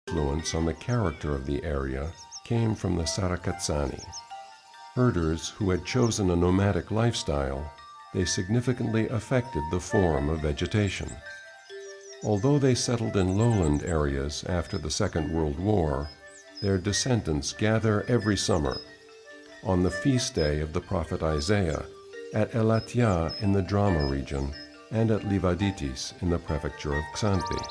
influence on the character of the area came from the Sarakatsani. Herders who had chosen a nomadic lifestyle, they significantly affected the form of vegetation. Although they settled in lowland areas after the Second World War, their descendants gather every summer on the feast day of the prophet Isaiah at Elatia in the Drama region and at Livaditis in the prefecture of Xanthi.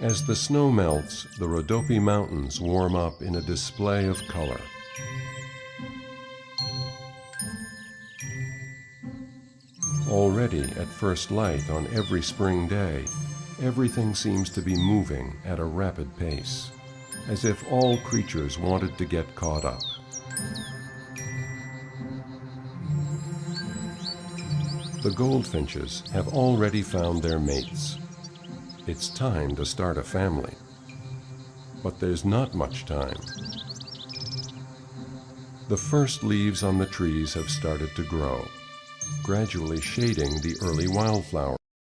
As the snow melts, the Rhodope Mountains warm up in a display of color. Already at first light on every spring day, everything seems to be moving at a rapid pace, as if all creatures wanted to get caught up. The goldfinches have already found their mates. It's time to start a family. But there's not much time. The first leaves on the trees have started to grow, gradually shading the early wildflowers.